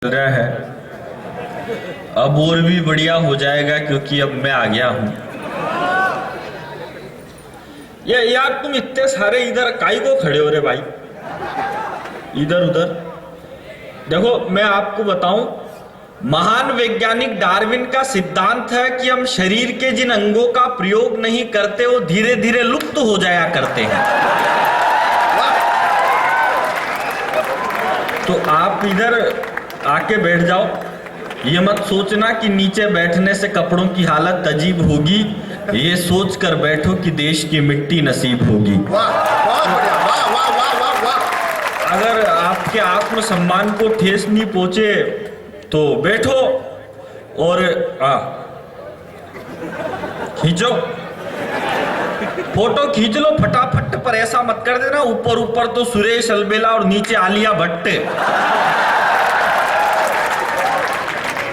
रहा है। अब और भी बढ़िया हो जाएगा क्योंकि अब मैं आ गया हूं। ये यार तुम इतने सारे इधर काई को खड़े हो रे भाई, इधर उधर देखो। मैं आपको बताऊं, महान वैज्ञानिक डार्विन का सिद्धांत है कि हम शरीर के जिन अंगों का प्रयोग नहीं करते वो धीरे धीरे लुप्त हो जाया करते हैं। तो आप इधर आके बैठ जाओ। ये मत सोचना कि नीचे बैठने से कपड़ों की हालत अजीब होगी, ये सोच कर बैठो कि देश की मिट्टी नसीब होगी। अगर आपके आत्मसम्मान को ठेस नहीं पहुंचे तो बैठो और खींचो, फोटो खींच लो फटाफट, पर ऐसा मत कर देना ऊपर ऊपर तो सुरेश अलबेला और नीचे आलिया भट्ट।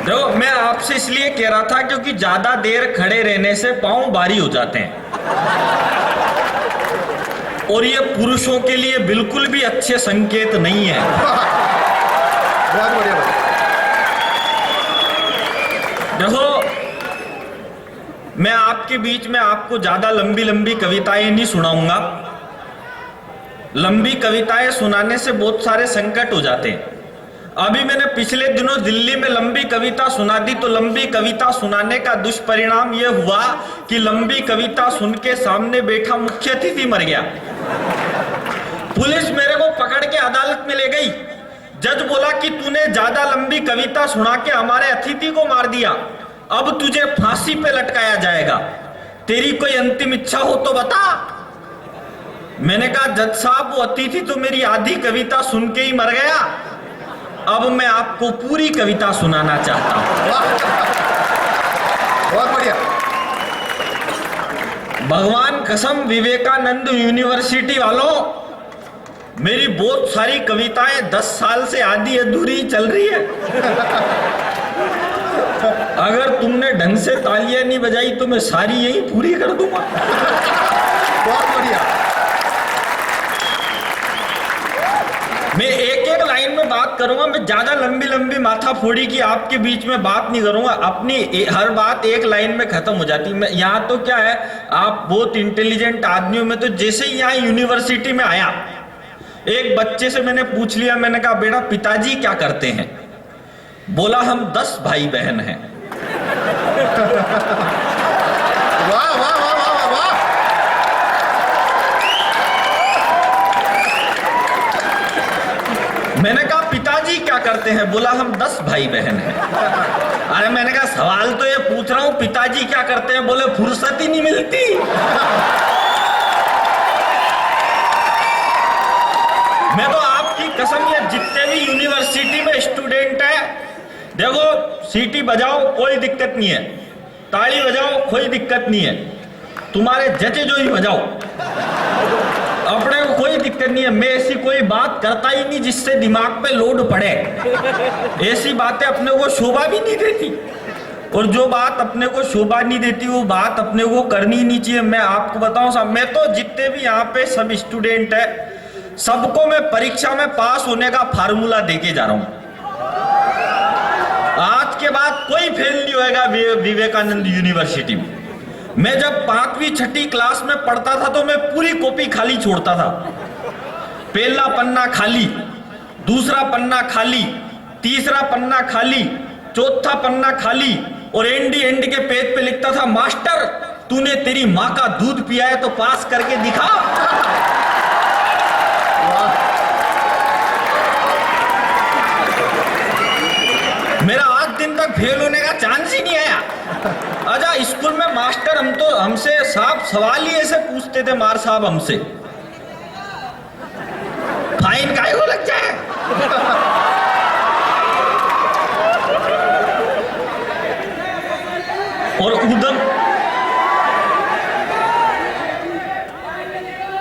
देखो मैं आपसे इसलिए कह रहा था क्योंकि ज्यादा देर खड़े रहने से पांव भारी हो जाते हैं और ये पुरुषों के लिए बिल्कुल भी अच्छे संकेत नहीं है। बहुत बढ़िया। देखो मैं आपके बीच में आपको ज्यादा लंबी लंबी कविताएं नहीं सुनाऊंगा। लंबी कविताएं सुनाने से बहुत सारे संकट हो जाते हैं। अभी मैंने पिछले दिनों दिल्ली में लंबी कविता सुना दी, तो लंबी कविता सुनाने का दुष्परिणाम यह हुआ कि लंबी कविता सुन के सामने बैठा मुख्य अतिथि मर गया। पुलिस मेरे को पकड़ के अदालत में ले गई। जज बोला कि तूने ज्यादा लंबी कविता सुना के हमारे अतिथि को मार दिया, अब तुझे फांसी पे लटकाया जाएगा। तेरी कोई अंतिम इच्छा हो तो बता। मैंने कहा जज साहब वो अतिथि तो मेरी आधी कविता सुन के ही मर गया, अब मैं आपको पूरी कविता सुनाना चाहता हूं। बहुत बढ़िया। भगवान कसम विवेकानंद यूनिवर्सिटी वालों, मेरी बहुत सारी कविताएं 10 साल से आधी अधूरी चल रही है। अगर तुमने ढंग से तालियां नहीं बजाई तो मैं सारी यही पूरी कर दूंगा। बहुत बढ़िया। मैं एक एक लाइन में बात करूंगा। मैं ज्यादा लंबी लंबी माथा फोड़ी की आपके बीच में बात नहीं करूंगा। अपनी हर बात एक लाइन में खत्म हो जाती है। यहाँ तो क्या है, आप बहुत इंटेलिजेंट आदमियों में तो जैसे ही यहाँ यूनिवर्सिटी में आया, एक बच्चे से मैंने पूछ लिया, मैंने कहा बेटा पिताजी क्या करते हैं? बोला हम 10 भाई बहन हैं। वाह वाह वाह वाह वाह। मैंने कहा पिताजी क्या करते हैं? बोला हम 10 भाई बहन हैं। अरे मैंने कहा सवाल तो ये पूछ रहा हूं, पिताजी क्या करते हैं? बोले फुर्सत ही नहीं मिलती। मैं तो आपकी कसम, ये जितने भी यूनिवर्सिटी में स्टूडेंट है, देखो सीटी बजाओ कोई दिक्कत नहीं है, ताली बजाओ कोई दिक्कत नहीं है, तुम्हारे जचे जो ही बजाओ, अपने को कोई दिक्कत नहीं है। मैं ऐसी कोई बात करता ही नहीं जिससे दिमाग पे लोड पड़े। ऐसी बातें अपने को शोभा भी नहीं देती, और जो बात अपने को शोभा नहीं देती वो बात अपने को करनी ही नहीं चाहिए। मैं आपको बताऊं साहब, मैं तो जितने भी यहाँ पे सब स्टूडेंट है, सबको मैं परीक्षा में पास होने का फार्मूला देके जा रहा हूं। आज के बाद कोई फेल नहीं होएगा विवेकानंद यूनिवर्सिटी में। मैं जब 5वीं 6ठी क्लास में पढ़ता था तो मैं पूरी कॉपी खाली छोड़ता था। पहला पन्ना खाली, दूसरा पन्ना खाली, तीसरा पन्ना खाली, चौथा पन्ना खाली, और एंड के पेज पे लिखता था मास्टर तूने तेरी माँ का दूध पिया है तो पास करके दिखा। मेरा आज दिन तक फेल होने का चांस ही नहीं आया। अच्छा स्कूल में मास्टर हमसे साहब सवाल ही ऐसे पूछते थे, मार साहब हमसे फाइन काहे को लग जाए। और उधम,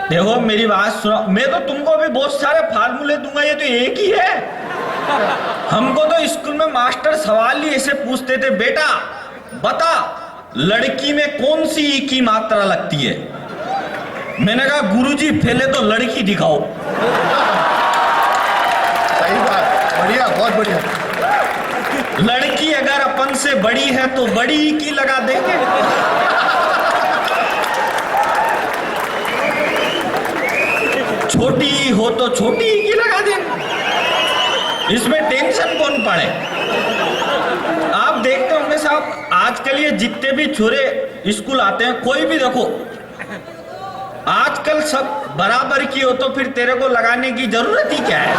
देखो मेरी बात सुनो, मैं तो तुमको भी बहुत सारे फार्मूले दूंगा, ये तो एक ही है। हमको तो स्कूल में मास्टर सवाल ही ऐसे पूछते थे, बेटा बता लड़की में कौन सी ई की मात्रा लगती है? मैंने कहा गुरुजी पहले तो लड़की दिखाओ। सही बात, बढ़िया, बहुत बढ़िया। लड़की अगर अपन से बड़ी है तो बड़ी ही की लगा देंगे। छोटी ही हो तो छोटी ही की लगा देंगे। इसमें टेंशन कौन पड़े। आप देखते होंगे साहब, आजकल ये जितने भी छोरे स्कूल आते हैं, कोई भी देखो, आजकल सब बराबर की हो तो फिर तेरे को लगाने की जरूरत ही क्या है।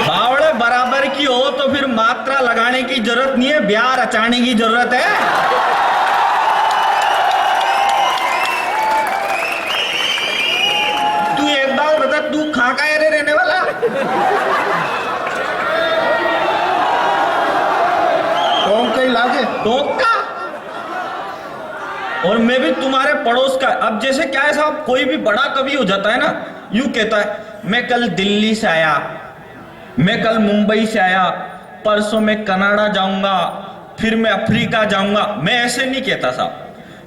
बावड़े बराबर की हो तो फिर मात्रा लगाने की जरूरत नहीं है, ब्याह रचाने की जरूरत है। तू एक बार बता, तू कहां का एरिया रहने वाला? टोंक के इलाके। टोंक का। और मैं भी तुम्हारे पड़ोस का। अब जैसे क्या है साहब, कोई भी बड़ा कवि हो जाता है ना, यूं कहता है, मैं कल दिल्ली से आया, मैं कल मुंबई से आया, परसों मैं कनाडा जाऊंगा, फिर मैं अफ्रीका जाऊंगा। मैं ऐसे नहीं कहता साहब।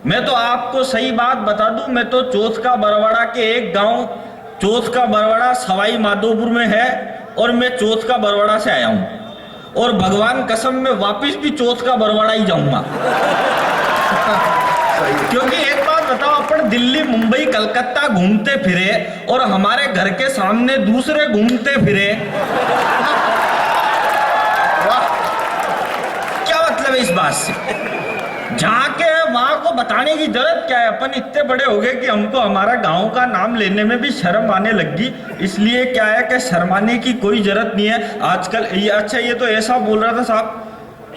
मैं तो आपको सही बात बता दूं, मैं तो चौथ का बरवाड़ा के एक गांव, चौथ का बरवाड़ा सवाई माधोपुर में है, और मैं चौथ का बरवाड़ा से आया हूं, और भगवान कसम मैं वापिस भी चौथ का बरवाड़ा ही जाऊंगा। क्योंकि एक बात बताओ, अपन दिल्ली मुंबई कलकत्ता घूमते फिरे और हमारे घर के सामने दूसरे घूमते फिरे, क्या मतलब है इस बात से? जहाँ के वहां को बताने की जरूरत क्या है? अपन इतने बड़े हो गए कि हमको हमारा गांव का नाम लेने में भी शर्म आने लगी। इसलिए क्या है कि शर्माने की कोई जरूरत नहीं है आजकल। अच्छा, ये तो ऐसा बोल रहा था साहब,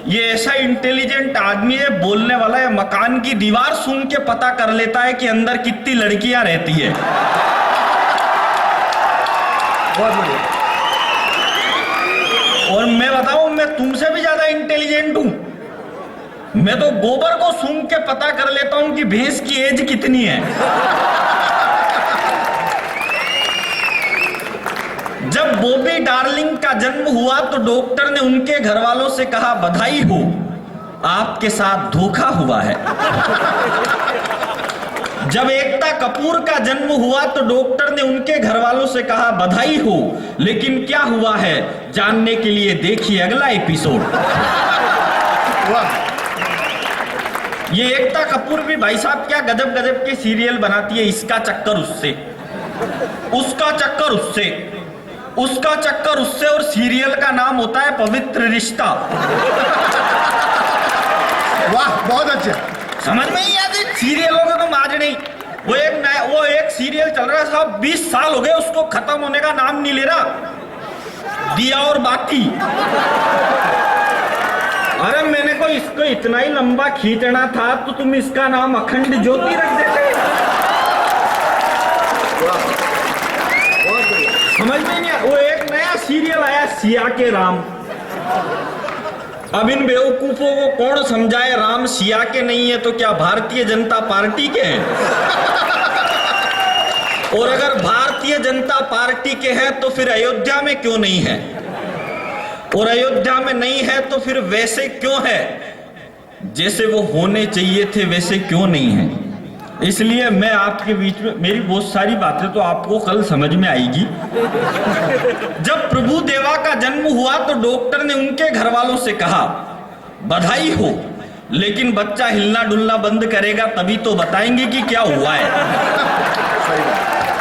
ये ऐसा इंटेलिजेंट आदमी है, बोलने वाला है, मकान की दीवार सूंघ के पता कर लेता है कि अंदर कितनी लड़कियां रहती है। बहुत बढ़िया। और मैं बताऊं, मैं तुमसे भी ज्यादा इंटेलिजेंट हूं। मैं तो गोबर को सूंघ के पता कर लेता हूं कि भैंस की एज कितनी है। जब बॉबी डार्लिंग का जन्म हुआ तो डॉक्टर ने उनके घर वालों से कहा, बधाई हो, आपके साथ धोखा हुआ है। जब एकता कपूर का जन्म हुआ तो डॉक्टर ने उनके घर वालों से कहा, बधाई हो, लेकिन क्या हुआ है जानने के लिए देखिए अगला एपिसोड। वाह। ये एकता कपूर भी भाई साहब क्या गजब गजब के सीरियल बनाती है। इसका चक्कर उससे, उसका चक्कर उससे, उसका चक्कर उससे, और सीरियल का नाम होता है पवित्र रिश्ता। वाह, बहुत अच्छा। समझ में ही आती सीरियलों का तो माज नहीं। वो एक सीरियल चल रहा है साहब, 20 साल हो गए उसको, खत्म होने का नाम नहीं ले रहा। दिया और बाती। अरे मैंने को इसको इतना ही लंबा खींचना था तो तुम इसका नाम अखंड ज्योति रख देते। समझ में नहीं। वो एक नया सीरियल आया, सिया के राम। अब इन बेवकूफों को कौन समझाए, राम सिया के नहीं है तो क्या भारतीय जनता पार्टी के हैं? और अगर भारतीय जनता पार्टी के हैं तो फिर अयोध्या में क्यों नहीं है? और अयोध्या में नहीं है तो फिर वैसे क्यों है? जैसे वो होने चाहिए थे वैसे क्यों नहीं है? इसलिए मैं आपके बीच में, मेरी बहुत सारी बातें तो आपको कल समझ में आएगी। जब प्रभु देवा का जन्म हुआ तो डॉक्टर ने उनके घर वालों से कहा, बधाई हो, लेकिन बच्चा हिलना डुलना बंद करेगा तभी तो बताएंगे कि क्या हुआ है।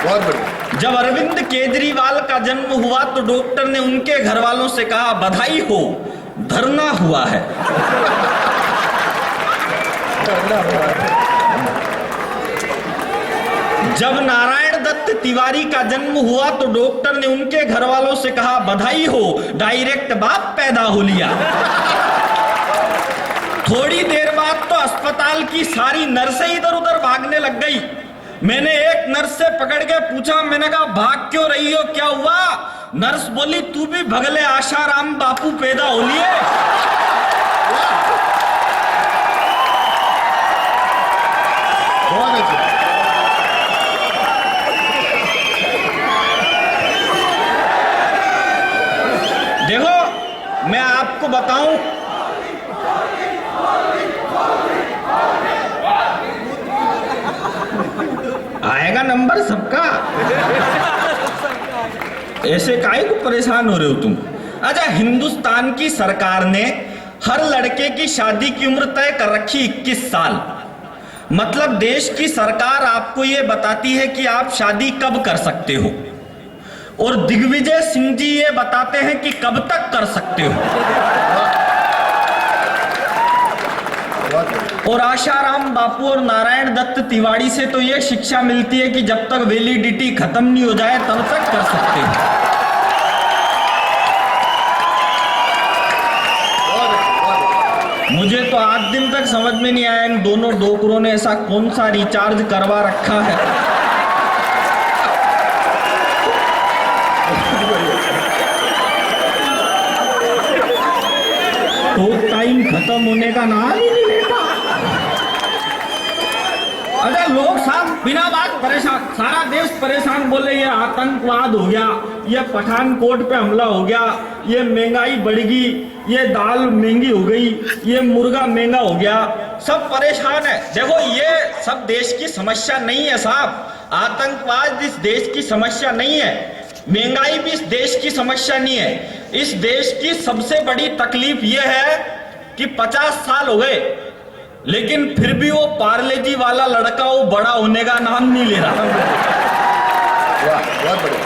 बहुत बढ़िया। जब अरविंद केजरीवाल का जन्म हुआ तो डॉक्टर ने उनके घर वालों से कहा, बधाई हो, धरना हुआ है। जब नारायण दत्त तिवारी का जन्म हुआ तो डॉक्टर ने उनके घर वालों से कहा, बधाई हो, डायरेक्ट बाप पैदा हो लिया। थोड़ी देर बाद तो अस्पताल की सारी नर्सें इधर उधर भागने लग गई। मैंने एक नर्स से पकड़ के पूछा, मैंने कहा भाग क्यों रही हो, क्या हुआ? नर्स बोली, तू भी भगले आशाराम बापू पैदा हो लिए। बहुत अच्छा। देखो मैं आपको बताऊं, आएगा नंबर सबका। ऐसे काहे को परेशान हो रहे हो तुम? अच्छा, हिंदुस्तान की सरकार ने हर लड़के की शादी की उम्र तय कर रखी 21 साल। मतलब देश की सरकार आपको यह बताती है कि आप शादी कब कर सकते हो, और दिग्विजय सिंह जी ये बताते हैं कि कब तक कर सकते हो। और आशाराम बापू और नारायण दत्त तिवारी से तो ये शिक्षा मिलती है कि जब तक वैलिडिटी खत्म नहीं हो जाए तब तक कर सकते हो। मुझे तो आज दिन तक समझ में नहीं आया इन दोनों डोकरों ने ऐसा कौन सा रिचार्ज करवा रखा है। तो टाइम खत्म होने का नाम ही नहीं लेता। अरे लोग साहब बिना बात परेशान, सारा देश परेशान, बोले ये आतंकवाद हो गया, ये पठानकोट पे हमला हो गया, ये महंगाई बढ़ गई, ये दाल महंगी हो गई, ये मुर्गा महंगा हो गया, सब परेशान है। देखो ये सब देश की समस्या नहीं है साहब, आतंकवाद इस देश की समस्या नहीं है, महंगाई भी इस देश की समस्या नहीं है। इस देश की सबसे बड़ी तकलीफ यह है कि 50 साल हो गए लेकिन फिर भी वो पार्ले जी वाला लड़का वो बड़ा होने का नाम नहीं ले रहा। बहुत बढ़िया।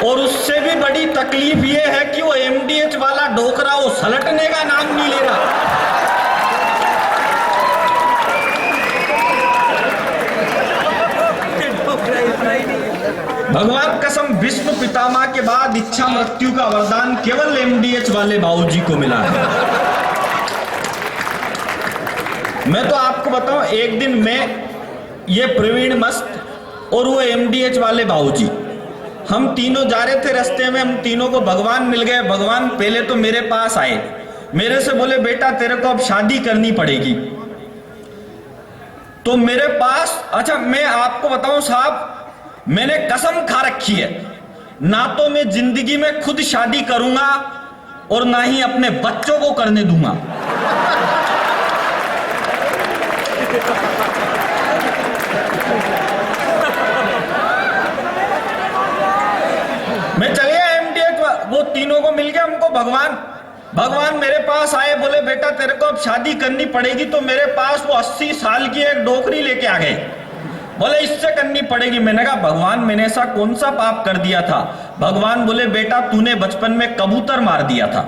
और उससे भी बड़ी तकलीफ ये है कि वो एमडीएच वाला डोकरा वो सलटने का नाम नहीं ले रहा। भगवान कसम, विष्णु पितामह के बाद इच्छा मृत्यु का वरदान केवल एमडीएच वाले बाबूजी को मिला है। मैं तो आपको बताऊं, एक दिन मैं, ये प्रवीण मस्त और वो एमडीएच वाले बाबूजी, हम तीनों जा रहे थे रास्ते में, हम तीनों को भगवान मिल गए। भगवान पहले तो मेरे पास आए, मेरे से बोले बेटा तेरे को अब शादी करनी पड़ेगी। तो मेरे पास, अच्छा मैं आपको बताऊं साहब, मैंने कसम खा रखी है ना तो मैं जिंदगी में खुद शादी करूंगा और ना ही अपने बच्चों को करने दूंगा। मैं चले गया एमडीएच, वो तीनों को मिल गया, हमको भगवान मेरे पास आए, बोले बेटा तेरे को अब शादी करनी पड़ेगी। तो मेरे पास वो 80 साल की एक डोकरी लेके आ गए, बोले इससे करनी पड़ेगी। मैंने कहा भगवान मैंने ऐसा कौन सा पाप कर दिया था? भगवान बोले बेटा तूने बचपन में कबूतर मार दिया था।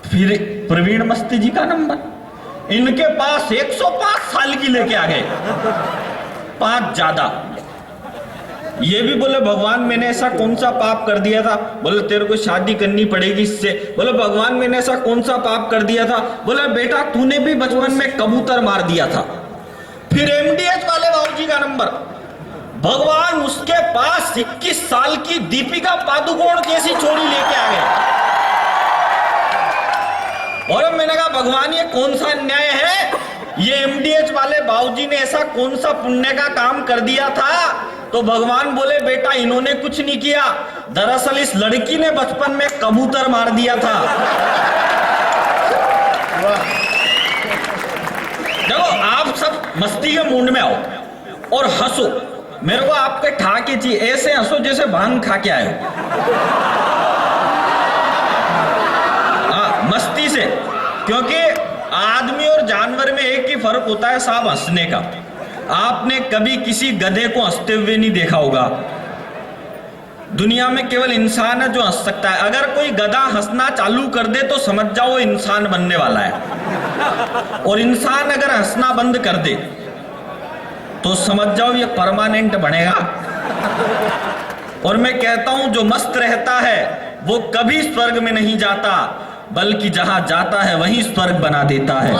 फिर प्रवीण मस्ती जी का नंबर, इनके पास 105 साल की लेके आ गए, 5 ज्यादा। ये भी बोले भगवान मैंने ऐसा कौन सा पाप कर दिया था? बोले तेरे को शादी करनी पड़ेगी इससे। बोले भगवान मैंने ऐसा कौन सा पाप कर दिया था? बोले बेटा तूने भी बचपन में कबूतर मार दिया था। फिर एमडीएच वाले बाबूजी का नंबर, भगवान उसके पास 21 साल की दीपिका पादुकोण जैसी छोरी लेके आ गए। और मैंने कहा भगवान ये कौन सा अन्याय है? ये एमडीएच वाले बाबूजी ने ऐसा कौन सा पुण्य का काम कर दिया था? तो भगवान बोले बेटा इन्होंने कुछ नहीं किया, दरअसल इस लड़की ने बचपन में कबूतर मार दिया था। देखो आप सब मस्ती के मूड में आओ और हंसो, मेरे को आपके ठाके चाहिए, ऐसे हंसो जैसे भांग खा के आए हो। मस्ती से, क्योंकि आदमी और जानवर में एक ही फर्क होता है साहब, हंसने का। आपने कभी किसी गधे को हंसते हुए नहीं देखा होगा। दुनिया में केवल इंसान है जो हंस सकता है। अगर कोई गधा हंसना चालू कर दे तो समझ जाओ वो इंसान बनने वाला है, और इंसान अगर हंसना बंद कर दे तो समझ जाओ ये परमानेंट बनेगा। और मैं कहता हूं जो मस्त रहता है वो कभी स्वर्ग में नहीं जाता, बल्कि जहां जाता है वहीं स्वर्ग बना देता है।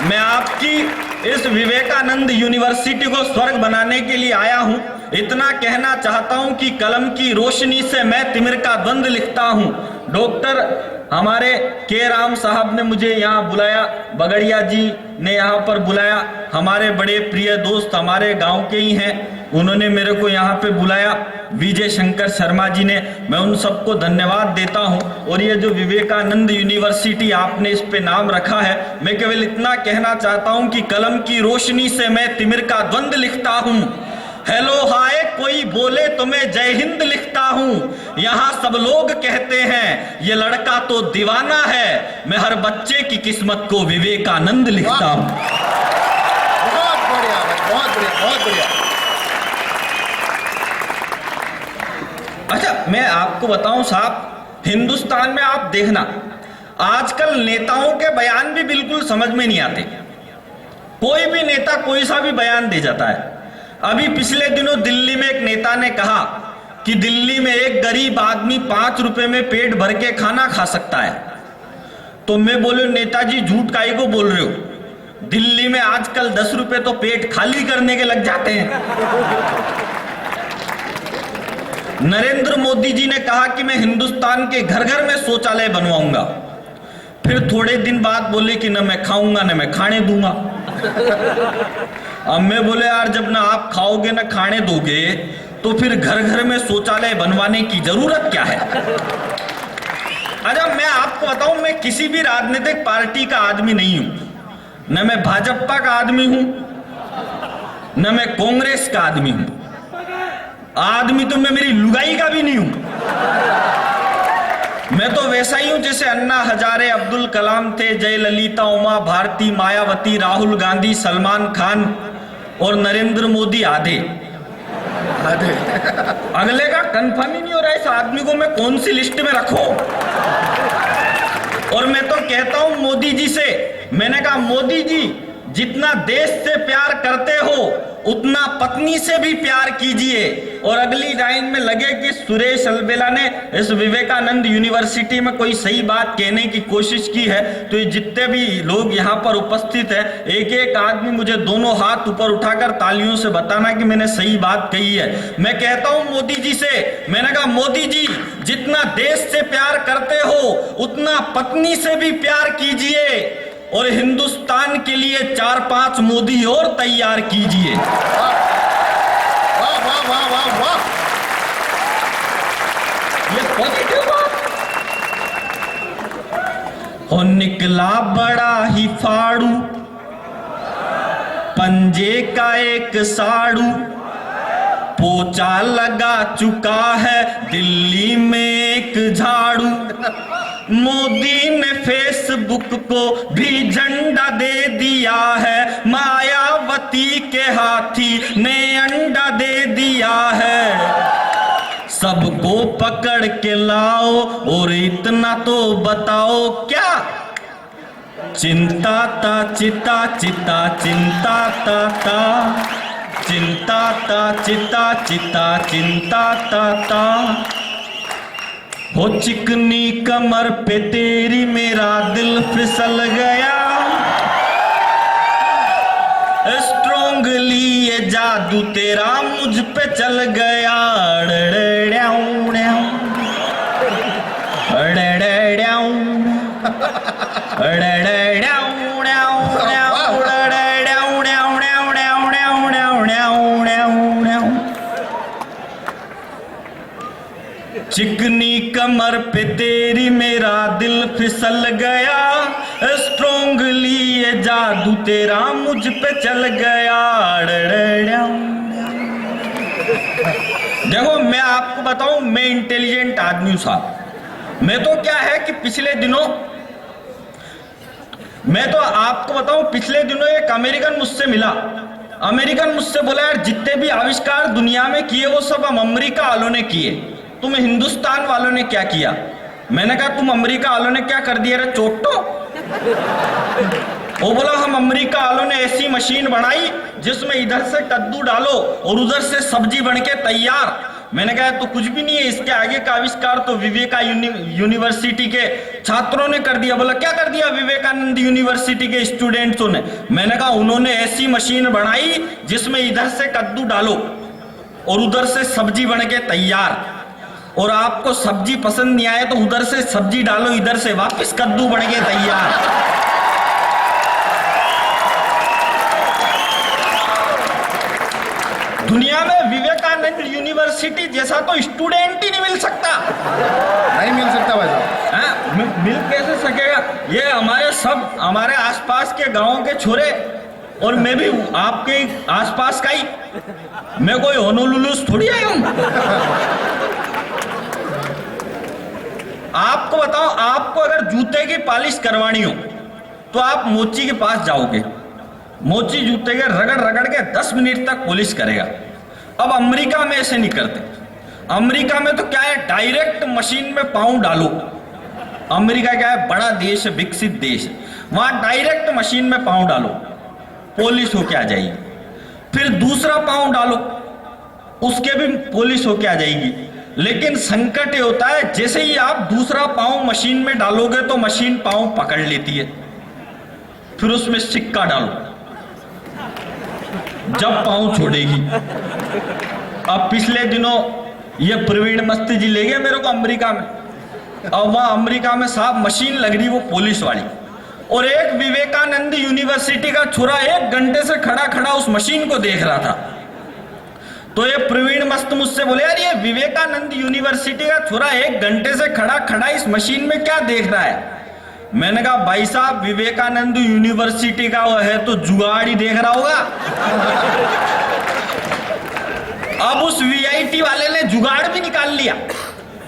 मैं आपकी इस विवेकानंद यूनिवर्सिटी को स्वर्ग बनाने के लिए आया हूं। इतना कहना चाहता हूं कि कलम की रोशनी से मैं तिमिर का द्वंद्व लिखता हूं। डॉक्टर हमारे के राम साहब ने मुझे यहाँ बुलाया, बगड़िया जी ने यहाँ पर बुलाया, हमारे बड़े प्रिय दोस्त हमारे गांव के ही हैं, उन्होंने मेरे को यहाँ पे बुलाया, विजय शंकर शर्मा जी ने, मैं उन सबको धन्यवाद देता हूँ। और ये जो विवेकानंद यूनिवर्सिटी आपने इस पे नाम रखा है, मैं केवल इतना कहना चाहता हूँ कि कलम की रोशनी से मैं तिमिर का द्वंद लिखता हूँ, हेलो हाय कोई बोले तो मैं जय हिंद लिखता हूँ। यहाँ सब लोग कहते हैं ये लड़का तो दीवाना है, मैं हर बच्चे की किस्मत को विवेकानंद लिखता हूँ। बहुत बढ़िया, बहुत बढ़िया, बहुत बढ़िया। अच्छा, मैं आपको बताऊं साहब, हिंदुस्तान में आप देखना, आजकल नेताओं के बयान भी बिल्कुल समझ में नहीं आते। कोई भी नेता कोई सा भी बयान दे जाता है। अभी पिछले दिनों दिल्ली में एक नेता ने कहा कि दिल्ली में एक गरीब आदमी 5 रुपए में पेट भर के खाना खा सकता है। तो मैं बोले नेताजी झूठ काहे को बोल रहे हो, दिल्ली में आजकल 10 रुपए तो पेट खाली करने के लग जाते हैं। नरेंद्र मोदी जी ने कहा कि मैं हिंदुस्तान के घर घर में शौचालय बनवाऊंगा, फिर थोड़े दिन बाद बोले कि न मैं खाऊंगा न मैं खाने दूंगा। अब मैं बोले यार, जब ना आप खाओगे ना खाने दोगे तो फिर घर घर में शौचालय बनवाने की जरूरत क्या है। अच्छा, मैं आपको बताऊं, मैं किसी भी राजनीतिक पार्टी का आदमी नहीं हूं, न मैं भाजपा का आदमी हूं न मैं कांग्रेस का आदमी हूं। आदमी तो मैं मेरी लुगाई का भी नहीं हूं। मैं तो वैसा ही हूं जैसे अन्ना हजारे, अब्दुल कलाम थे, जयललिता, उमा भारती, मायावती, राहुल गांधी, सलमान खान और नरेंद्र मोदी आधे। अगले का कंफर्म ही नहीं हो रहा है इस आदमी को मैं कौन सी लिस्ट में रखूं। और मैं तो कहता हूं मोदी जी से, मैंने कहा मोदी जी जितना देश से प्यार करते हो उतना पत्नी से भी प्यार कीजिए। और अगली लाइन में लगे कि सुरेश अलबेला ने इस विवेकानंद यूनिवर्सिटी में कोई सही बात कहने की कोशिश की है, तो ये जितने भी लोग यहाँ पर उपस्थित हैं, एक एक आदमी मुझे दोनों हाथ ऊपर उठाकर तालियों से बताना कि मैंने सही बात कही है। मैं कहता हूं मोदी जी से, मैंने कहा मोदी जी जितना देश से प्यार करते हो उतना पत्नी से भी प्यार कीजिए और हिंदुस्तान के लिए 4-5 मोदी और तैयार कीजिए। वाह वाह वाह वाह वाह, ये पॉजिटिव बात हो। निकला बड़ा ही फाड़ू, पंजे का एक साड़ू, पोचा लगा चुका है दिल्ली में एक झाड़ू। मोदी ने फेसबुक को भी झंडा दे दिया है, मायावती के हाथी ने अंडा दे दिया है। सबको पकड़ के लाओ और इतना तो बताओ क्या चिंता ता चिता चिता चिंता ता ता चिंता ता चिता चिता चिंता ता ता। हो चिकनी कमर पे तेरी मेरा दिल फिसल गया, स्ट्रॉन्गली ये जादू तेरा मुझ पे चल गया। चिकनी कमर पे तेरी मेरा दिल फिसल गया, स्ट्रॉन्गली ये जादू तेरा मुझ पे चल गया। देखो मैं आपको बताऊं, मैं इंटेलिजेंट आदमी हूं साहब। मैं तो क्या है कि पिछले दिनों, मैं तो आपको बताऊं, पिछले दिनों एक अमेरिकन मुझसे मिला। अमेरिकन मुझसे बोला यार जितने भी आविष्कार दुनिया में किए वो सब हम अमेरिका वालों ने किए, तुम हिंदुस्तान वालों ने क्या किया। मैंने कहा तुम अमेरिका वालों ने क्या कर दिया रे चोटो। वो बोला हम अमेरिका वालों ने ऐसी मशीन बनाई जिसमें इधर से कद्दू डालो और उधर से सब्जी बन के तैयार। मैंने कहा तो कुछ भी नहीं है, इसके आगे का आविष्कार तो विवेका यूनिवर्सिटी के छात्रों ने कर दिया। बोला क्या कर दिया विवेकानंद यूनिवर्सिटी के स्टूडेंट्सों ने। मैंने कहा उन्होंने ऐसी मशीन बनाई जिसमें इधर से कद्दू डालो और उधर से सब्जी बन के तैयार। और आपको सब्जी पसंद नहीं आए तो उधर से सब्जी डालो, इधर से वापस कद्दू बन के तैयार। दुनिया में विवेकानंद यूनिवर्सिटी जैसा तो स्टूडेंट ही नहीं मिल सकता। नहीं मिल सकता भाई साहब। मिल कैसे सकेगा? ये हमारे आसपास के गांव के छोरे, और मैं भी आपके आसपास का ही, मैं कोई होनोलुलुस थोड़ी आया हूं। आपको बताओ, आपको अगर जूते की पॉलिश करवानी हो तो आप मोची के पास जाओगे, मोची जूते के रगड़ रगड़ के 10 मिनट तक पॉलिश करेगा। अब अमेरिका में ऐसे नहीं करते। अमेरिका में तो क्या है, डायरेक्ट मशीन में पांव डालो। अमेरिका क्या है, बड़ा देश है, विकसित देश है, वहां डायरेक्ट मशीन में पांव डालो, पॉलिश होके आ जाएगी। फिर दूसरा पांव डालो, उसके भी पॉलिश होके आ जाएगी। लेकिन संकट ये होता है, जैसे ही आप दूसरा पांव मशीन में डालोगे तो मशीन पांव पकड़ लेती है, फिर उसमें सिक्का डालो, जब पांव छोड़ेगी। अब पिछले दिनों ये प्रवीण मस्त जी ले गए मेरे को अमेरिका में। अब वहां अमेरिका में साहब मशीन लग रही, वो पुलिस वाली, और एक विवेकानंद यूनिवर्सिटी का छोरा 1 घंटे से खड़ा खड़ा उस मशीन को देख रहा था। तो ये प्रवीण मस्त मुझसे बोले, यार ये विवेकानंद यूनिवर्सिटी का छोरा 1 घंटे से खड़ा खड़ा इस मशीन में क्या देख रहा है? मैंने कहा, भाई साहब विवेकानंद यूनिवर्सिटी का वो है तो जुगाड़ ही देख रहा होगा। अब उस वीआईटी वाले ने जुगाड़ भी निकाल लिया।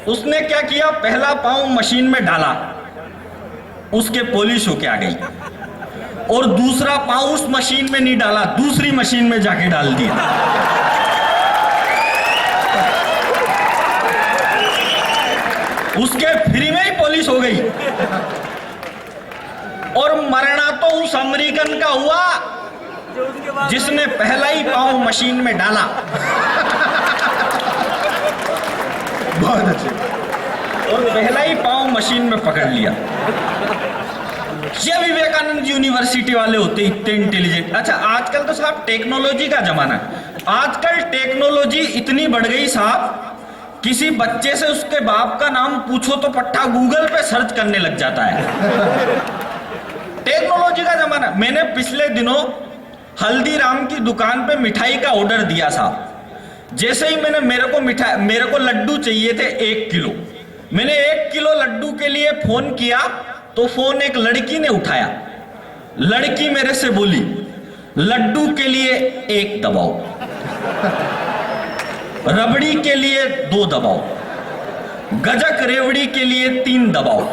उसने क्या किया, पहला पांव मशीन में डाला, उसके पॉलिश होके आ गई, और दूसरा पांव उस मशीन में नहीं डाला, दूसरी मशीन में जाके डाल दिया। उसके फ्री में ही पॉलिश हो गई। और मरना तो उस अमेरिकन का हुआ जिसने पहला ही पांव मशीन में डाला। बहुत अच्छे। और पहला ही पांव मशीन में पकड़ लिया। ये विवेकानंद यूनिवर्सिटी वाले होते इतने इंटेलिजेंट। अच्छा, आजकल तो साहब टेक्नोलॉजी का जमाना है। आजकल टेक्नोलॉजी इतनी बढ़ गई साहब, किसी बच्चे से उसके बाप का नाम पूछो तो पट्टा गूगल पे सर्च करने लग जाता है। टेक्नोलॉजी का जमाना। मैंने पिछले दिनों हल्दीराम की दुकान पे मिठाई का ऑर्डर दिया साहब। जैसे ही मेरे को लड्डू चाहिए थे 1 किलो। मैंने 1 किलो लड्डू के लिए फोन किया तो फोन एक लड़की ने उठाया। लड़की मेरे से बोली, लड्डू के लिए 1 दबाओ, रबड़ी के लिए 2 दबाओ, गजक रेवड़ी के लिए 3 दबाओ।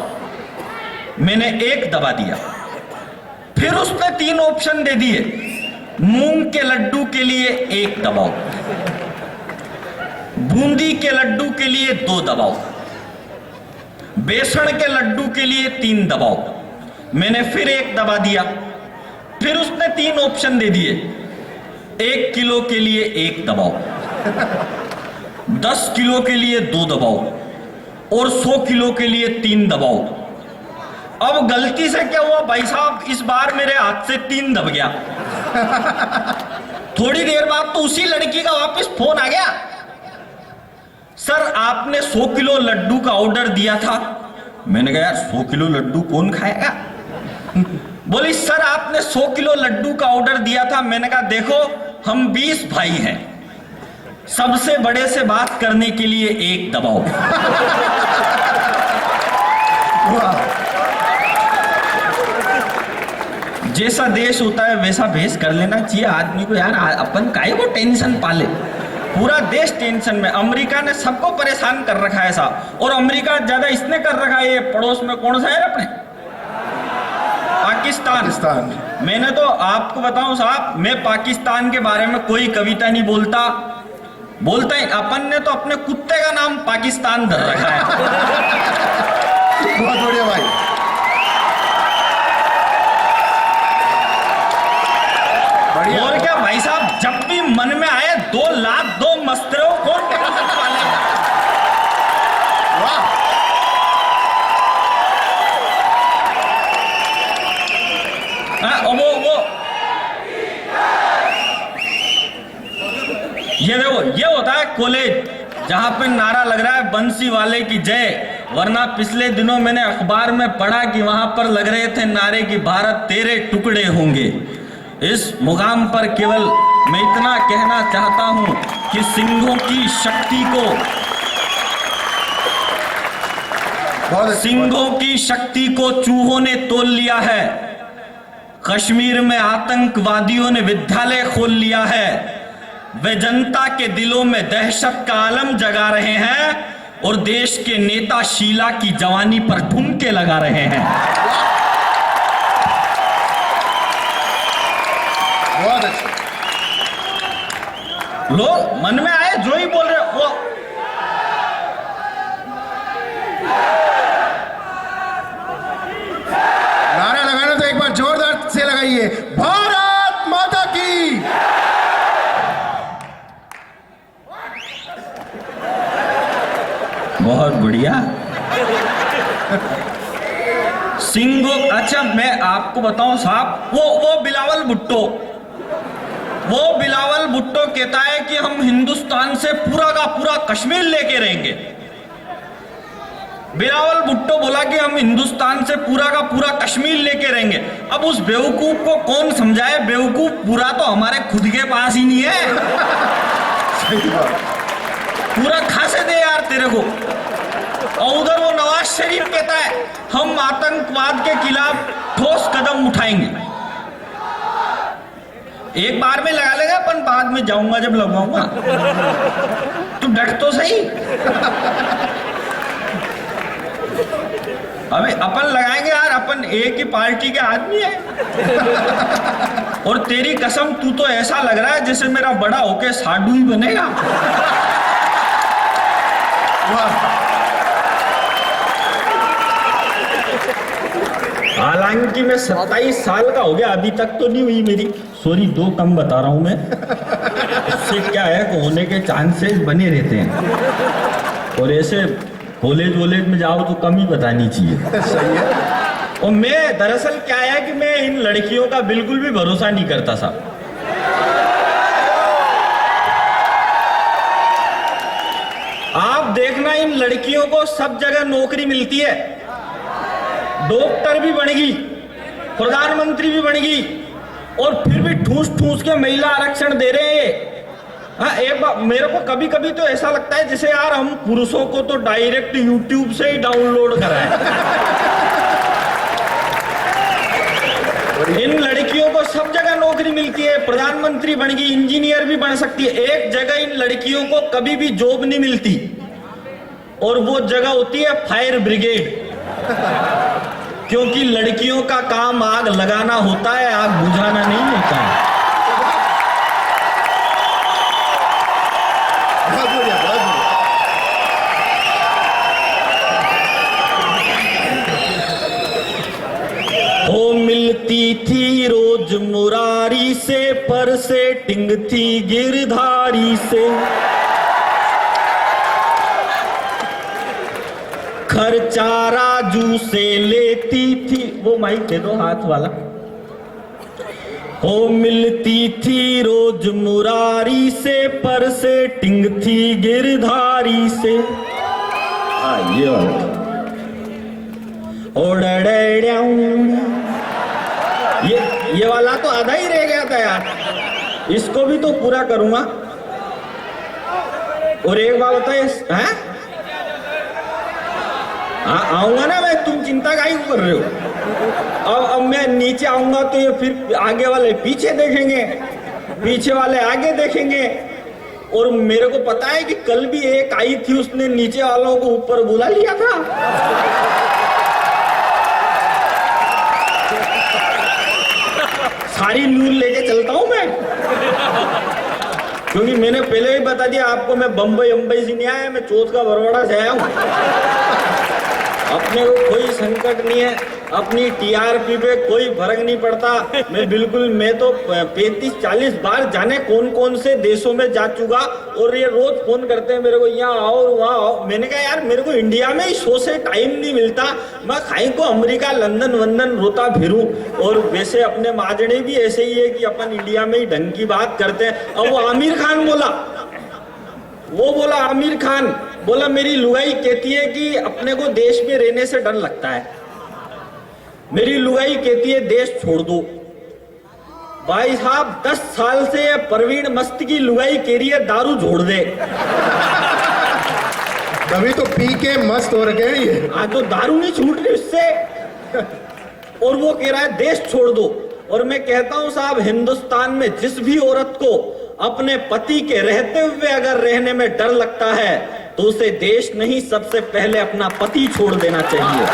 मैंने 1 दबा दिया। फिर उसने 3 ऑप्शन दे दिए। मूंग के लड्डू के लिए 1 दबाओ, बूंदी के लड्डू के लिए 2 दबाओ, बेसन के लड्डू के लिए 3 दबाओ। मैंने फिर 1 दबा दिया। फिर उसने 3 ऑप्शन दे दिए। 1 किलो के लिए 1 दबाओ, 10 किलो के लिए 2 दबाओ, और 100 किलो के लिए 3 दबाओ। अब गलती से क्या हुआ भाई साहब, इस बार मेरे हाथ से 3 दब गया। थोड़ी देर बाद तो उसी लड़की का वापस फोन आ गया, सर आपने 100 किलो लड्डू का ऑर्डर दिया था। मैंने कहा, यार 100 किलो लड्डू कौन खाएगा? बोली, सर आपने 100 किलो लड्डू का ऑर्डर दिया था। मैंने कहा, देखो हम 20 भाई हैं, सबसे बड़े से बात करने के लिए 1 दबाओ। जैसा देश होता है वैसा भेष कर लेना चाहिए आदमी को। यार अपन काहे को टेंशन पाले, पूरा देश टेंशन में। अमेरिका ने सबको परेशान कर रखा है साहब। और अमेरिका ज्यादा इसने कर रखा है, ये पड़ोस में कौन सा है अपने, पाकिस्तान। मैंने तो आपको बताऊं साहब, मैं पाकिस्तान के बारे में कोई कविता नहीं बोलता ही। अपन ने तो अपने कुत्ते का नाम पाकिस्तान धर रखा है। बहुत बढ़िया भाई। और क्या भाई साहब, जब भी मन में आए 2 लाख 2 मस्तरों को टेंशन वाले। वाह। वो ये देखो, ये होता है कॉलेज। जहां पे नारा लग रहा है बंसी वाले की जय, वरना पिछले दिनों मैंने अखबार में पढ़ा कि वहां पर लग रहे थे नारे कि भारत तेरे टुकड़े होंगे। इस मुकाम पर केवल मैं इतना कहना चाहता हूं कि सिंहों की शक्ति को, सिंहों की शक्ति को चूहों ने तोल लिया है। कश्मीर में आतंकवादियों ने विद्यालय खोल लिया है। वे जनता के दिलों में दहशत का आलम जगा रहे हैं और देश के नेता शीला की जवानी पर ठुमके लगा रहे हैं। बहुत अच्छा। लोग मन में आए जो ही बोल रहे वो नारा लगाना तो एक बार जोरदार से लगाइए, भारत माता की। बहुत बढ़िया। सिंगो, अच्छा मैं आपको बताऊं साहब, वो बिलावल भुट्टो कहता है कि हम हिंदुस्तान से पूरा का पूरा कश्मीर लेके रहेंगे। बिलावल भुट्टो बोला कि हम हिंदुस्तान से पूरा का पूरा कश्मीर लेके रहेंगे। अब उस बेवकूफ को कौन समझाए, बेवकूफ पूरा तो हमारे खुद के पास ही नहीं है। सही बात। पूरा खासे दे यार तेरे को। और उधर वो नवाज शरीफ कहता है हम आतंकवाद के खिलाफ ठोस कदम उठाएंगे। एक बार में लगा लेगा, अपन बाद में जाऊंगा जब लगाऊंगा। तू डट तो सही। अबे अपन लगाएंगे यार, अपन एक ही पार्टी के आदमी है। और तेरी कसम, तू तो ऐसा लग रहा है जैसे मेरा बड़ा होके साधु ही बनेगा। हालांकि मैं 27 साल का हो गया, अभी तक तो नहीं हुई मेरी। सॉरी, 2 कम बता रहा हूं मैं। इससे क्या है कि होने के चांसेस बने रहते हैं। और ऐसे कॉलेज वॉलेज में जाओ तो कम ही बतानी चाहिए। सही है। और मैं दरअसल क्या है कि मैं इन लड़कियों का बिल्कुल भी भरोसा नहीं करता साहब। आप देखना, इन लड़कियों को सब जगह नौकरी मिलती है। डॉक्टर भी बन गई, प्रधानमंत्री भी बन गई, और फिर भी ठूस ठूस के महिला आरक्षण दे रहे हैं। हाँ, एक बार मेरे को कभी कभी तो ऐसा लगता है जैसे यार हम पुरुषों को तो डायरेक्ट यूट्यूब से ही डाउनलोड कराएं। इन लड़कियों को सब जगह नौकरी मिलती है, प्रधानमंत्री बन गई, इंजीनियर भी बन सकती है। एक जगह इन लड़कियों को कभी भी जॉब नहीं मिलती, और वो जगह होती है फायर ब्रिगेड। क्योंकि लड़कियों का काम आग लगाना होता है, आग बुझाना नहीं होता है। बहुत बढ़िया, बहुत बढ़िया। वो मिलती थी रोज मुरारी से, पर से टिंग थी गिरधारी से। खर्चा राजू से लेती थी, वो माइक दे दो हाथ वाला। वो मिलती थी रोज मुरारी से, पर से टिंग थी गिरधारी से। हाँ, ये वाला। ये वाला तो आधा ही रह गया था यार, इसको भी तो पूरा करूंगा। और एक बात बताइए, हैं? आऊंगा ना मैं, तुम चिंता काहे कर रहे हो? अब मैं नीचे आऊंगा तो ये फिर आगे वाले पीछे देखेंगे, पीछे वाले आगे देखेंगे। और मेरे को पता है कि कल भी एक आई थी, उसने नीचे वालों को ऊपर बुला लिया था। सारी न्यूज लेके चलता हूं मैं, क्योंकि मैंने पहले ही बता दिया आपको, मैं बम्बई से नहीं आया, मैं चौथ का बरवाड़ा से आया हूं। अपने को कोई संकट नहीं है, अपनी टीआरपी पे कोई फर्क नहीं पड़ता। मैं तो 35-40 बार जाने कौन कौन से देशों में जा चुका, और ये रोज फोन करते हैं मेरे को, यहाँ आओ वहाँ आओ। मैंने कहा यार मेरे को इंडिया में ही शो से टाइम नहीं मिलता, मैं खाई को अमेरिका लंदन वंदन रोता फिरूं। और वैसे अपने माजड़े भी ऐसे ही है कि अपन इंडिया में ही ढंग की बात करते हैं। अब वो आमिर खान बोला, वो बोला आमिर खान, बोला मेरी लुगाई कहती है कि अपने को देश में रहने से डर लगता है, मेरी लुगाई कहती है देश छोड़ दो। भाई साहब 10 साल से ये परवीन मस्त की लुगाई कह रही है दारू छोड़ दे। तभी तो पी के मस्त हो रखे हैं ये। आज तो दारू नहीं छूट रही उससे, और वो कह रहा है देश छोड़ दो। और मैं कहता हूं साहब, हिंदुस्तान में जिस भी औरत को अपने पति के रहते हुए अगर रहने में डर लगता है तो उसे देश नहीं, सबसे पहले अपना पति छोड़ देना चाहिए।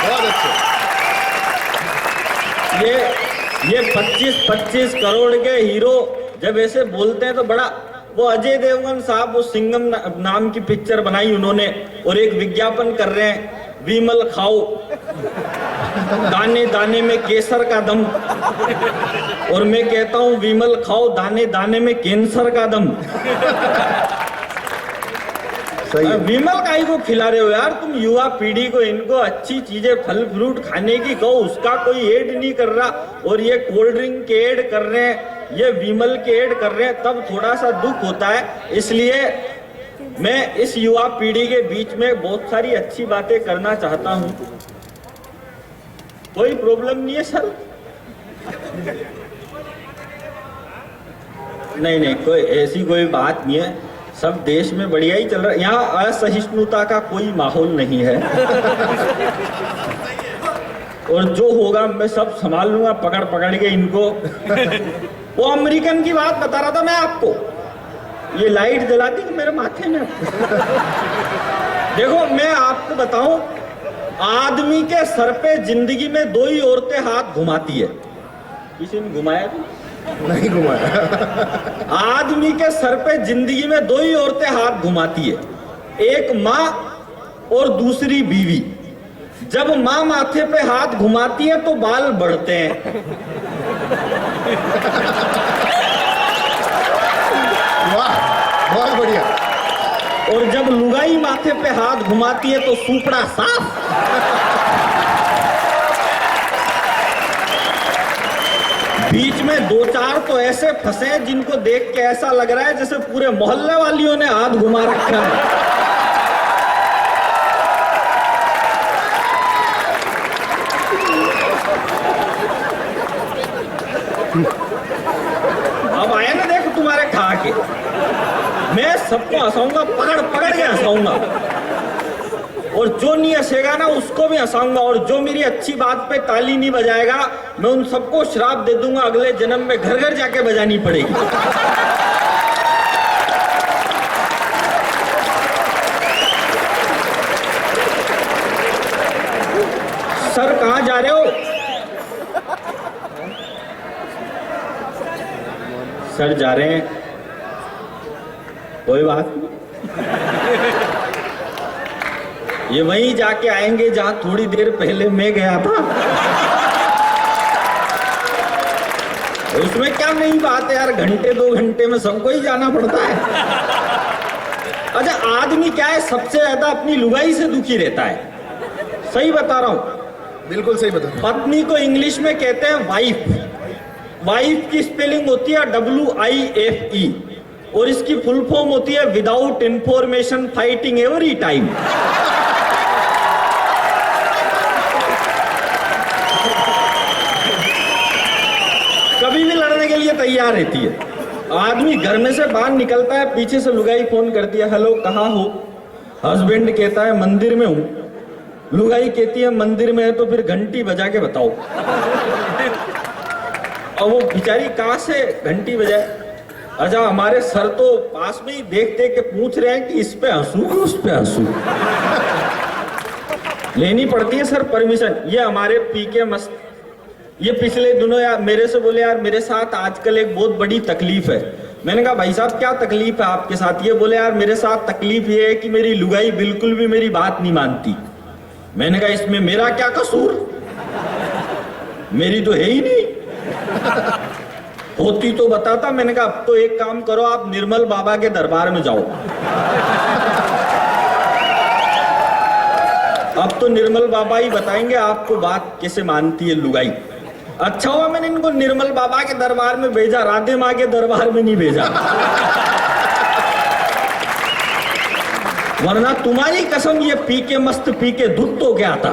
बहुत अच्छे। ये 25-25 करोड़ के हीरो जब ऐसे बोलते हैं तो बड़ा, वो अजय देवगन साहब वो सिंघम नाम की पिक्चर बनाई उन्होंने, और एक विज्ञापन कर रहे हैं विमल खाओ, दाने दाने में केसर का दम। और मैं कहता हूं विमल खाओ, दाने दाने में कैंसर का दम। सही है। विमल काई को खिला रहे हो यार तुम युवा पीढ़ी को, इनको अच्छी चीजें फल फ्रूट खाने की कहो, उसका कोई ऐड नहीं कर रहा, और ये कोल्ड ड्रिंक के ऐड कर रहे हैं, ये विमल के ऐड कर रहे हैं, तब थोड़ा सा दुख होता है। इसलिए मैं इस युवा पीढ़ी के बीच में बहुत सारी अच्छी बातें करना चाहता हूं। कोई प्रॉब्लम नहीं है सर? नहीं, कोई ऐसी कोई बात नहीं है, सब देश में बढ़िया ही चल रहा है, यहाँ असहिष्णुता का कोई माहौल नहीं है। और जो होगा मैं सब संभाल लूंगा पकड़ पकड़ के इनको। वो अमेरिकन की बात बता रहा था मैं आपको, ये लाइट जलाती कि मेरे माथे में। देखो मैं आपको बताऊं, आदमी के सर पे जिंदगी में 2 ही औरतें हाथ घुमाती है। किसी ने घुमाया था? नहीं घुमाया। आदमी के सर पे जिंदगी में 2 ही औरतें हाथ घुमाती है, एक माँ और दूसरी बीवी। जब माँ माथे पे हाथ घुमाती है तो बाल बढ़ते हैं, वाह बहुत बढ़िया। और जब लुगाई माथे पे हाथ घुमाती है तो सूपड़ा साफ। बीच में 2-4 तो ऐसे फंसे जिनको देख के ऐसा लग रहा है जैसे पूरे मोहल्ले वालियों ने हाथ घुमा रखा है। अब आया ना देखो तुम्हारे खा के, मैं सबको हंसाऊंगा, पकड़ पकड़ के हंसाऊंगा, और जो नहीं हंसेगा ना उसको भी हंसाऊंगा, और जो मेरी अच्छी बात पे ताली नहीं बजाएगा मैं उन सबको श्राप दे दूंगा, अगले जन्म में घर घर जाके बजानी पड़ेगी। सर कहां जा रहे हो? सर जा रहे हैं, कोई बात नहीं, ये वहीं जाके आएंगे जहां थोड़ी देर पहले मैं गया था। उसमें क्या नई बात है यार, घंटे 2 घंटे में सबको ही जाना पड़ता है। अच्छा आदमी क्या है, सबसे ज्यादा अपनी लुगाई से दुखी रहता है, सही बता रहा हूं, बिल्कुल सही बता। पत्नी को इंग्लिश में कहते हैं वाइफ। वाइफ की स्पेलिंग होती है WIFE, और इसकी फुल फॉर्म होती है without information fighting every time. कभी भी लड़ने के लिए तैयार रहती है। आदमी घर में से बाहर निकलता है, पीछे से लुगाई फोन करती है, हेलो कहाँ हो? हस्बैंड कहता है मंदिर में हूं। लुगाई कहती है मंदिर में है तो फिर घंटी बजा के बताओ। और वो बेचारी कहाँ से घंटी बजाए? अच्छा हमारे सर तो पास में ही देख देख के पूछ रहे हैं कि इस पे हंसू कि उस पे हंसू। लेनी पड़ती है सर परमिशन। ये हमारे पीके मस्त, ये पिछले दिनों यार मेरे से बोले यार मेरे साथ आजकल एक बहुत बड़ी तकलीफ है। मैंने कहा भाई साहब क्या तकलीफ है आपके साथ? ये बोले यार मेरे साथ तकलीफ ये है कि मेरी लुगाई बिल्कुल भी मेरी बात नहीं मानती। मैंने कहा इसमें मेरा क्या कसूर? मेरी तो है ही नहीं, होती तो बताता। मैंने कहा अब तो एक काम करो, आप निर्मल बाबा के दरबार में जाओ। अब तो निर्मल बाबा ही बताएंगे आपको बात कैसे मानती है लुगाई। अच्छा हुआ मैंने इनको निर्मल बाबा के दरबार में भेजा, राधे माँ के दरबार में नहीं भेजा। वरना तुम्हारी कसम ये पी के मस्त पी के धुत तो क्या था।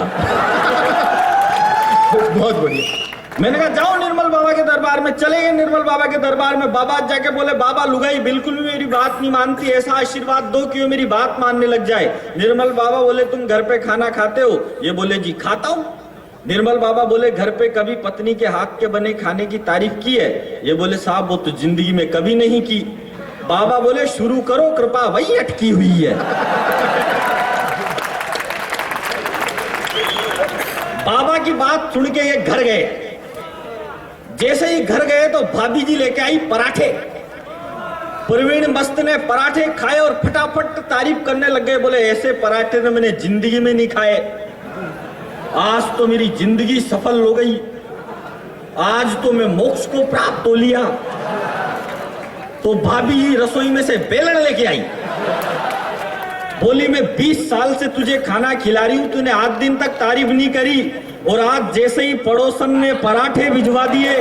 बहुत बढ़िया। मैंने कहा जाओ निर्मल बाबा के दरबार में। चले गए निर्मल बाबा के दरबार में। बाबा जाके बोले बाबा लुगाई बिल्कुल भी मेरी बात नहीं मानती, ऐसा आशीर्वाद दो कि वो मेरी बात मानने लग जाए। निर्मल बाबा बोले तुम घर पे खाना खाते हो? ये बोले जी खाता हूं। निर्मल बाबा बोले घर पे कभी पत्नी के हाथ के बने खाने की तारीफ की है? ये बोले साहब वो तो जिंदगी में कभी नहीं की। बाबा बोले शुरू करो, कृपा वही अटकी हुई है। बाबा की बात सुन के ये घर गए। जैसे ही घर गए तो भाभी जी लेके आई पराठे। प्रवीण मस्त ने पराठे खाए और फटाफट तारीफ करने लग गए। बोले ऐसे पराठे तो मैंने जिंदगी में नहीं खाए, आज तो मेरी जिंदगी सफल हो गई, आज तो मैं मोक्ष को प्राप्त हो लिया। तो भाभी जी रसोई में से बेलन लेके आई। बोली मैं 20 साल से तुझे खाना खिला रही हूं, तूने आज दिन तक तारीफ नहीं करी, और आज जैसे ही पड़ोसन ने पराठे भिजवा दिए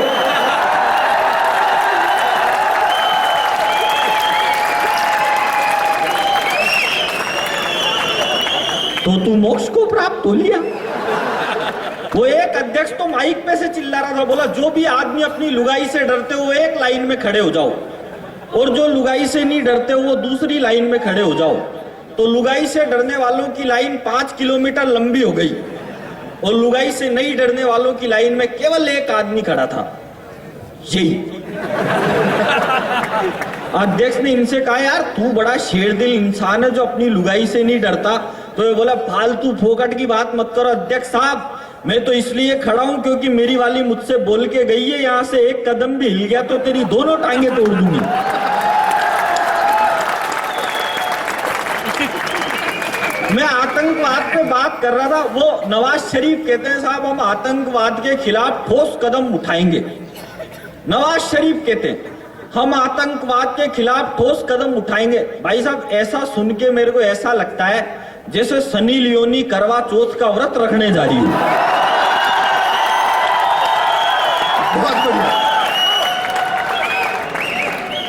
तो तू मोक्ष को प्राप्त हो लिया। वो एक अध्यक्ष तो माइक पे से चिल्ला रहा था, बोला जो भी आदमी अपनी लुगाई से डरते हो एक लाइन में खड़े हो जाओ, और जो लुगाई से नहीं डरते हो वो दूसरी लाइन में खड़े हो जाओ। तो लुगाई से डरने वालों की लाइन 5 किलोमीटर लंबी हो गई, और लुगाई से नहीं डरने वालों की लाइन में केवल एक आदमी खड़ा था। यही अध्यक्ष ने इनसे कहा यार तू बड़ा शेरदिल इंसान है जो अपनी लुगाई से नहीं डरता। तो ये बोला फालतू फोकट की बात मत करो अध्यक्ष साहब, मैं तो इसलिए खड़ा हूं क्योंकि मेरी वाली मुझसे बोल के गई है यहां से एक कदम भी हिल गया तो तेरी दोनों टांगे तोड़ दूंगी। मैं आतंकवाद पे बात कर रहा था। वो नवाज शरीफ कहते हैं साहब हम आतंकवाद के खिलाफ ठोस कदम उठाएंगे। नवाज शरीफ कहते हैं हम आतंकवाद के खिलाफ ठोस कदम उठाएंगे। भाई साहब ऐसा सुन के मेरे को ऐसा लगता है जैसे सनी लियोनी करवा चौथ का व्रत रखने जा रही है। बहुत बढ़िया।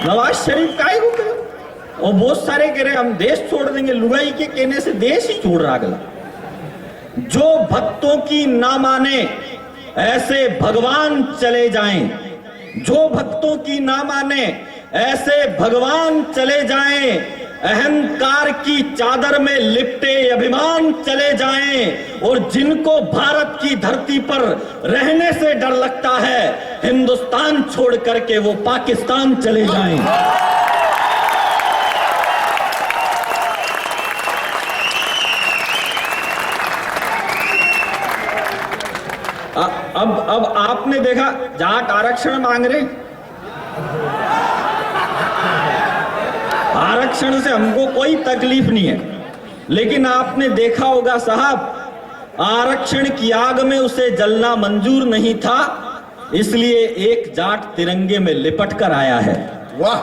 नवाज शरीफ काहे को कहे, और बहुत सारे कह रहे हम देश छोड़ देंगे। लुगाई के कहने से देश ही छोड़ रहा अगला। जो भक्तों की ना माने ऐसे भगवान चले जाएं, जो भक्तों की ना माने ऐसे भगवान चले जाएं, अहंकार की चादर में लिपटे अभिमान चले जाएं, और जिनको भारत की धरती पर रहने से डर लगता है हिंदुस्तान छोड़ करके वो पाकिस्तान चले जाएं। अब आपने देखा जाट आरक्षण मांग रहे, आरक्षण से हमको कोई तकलीफ नहीं है, लेकिन आपने देखा होगा साहब आरक्षण की आग में उसे जलना मंजूर नहीं था, इसलिए एक जाट तिरंगे में लिपट कर आया है। वाह।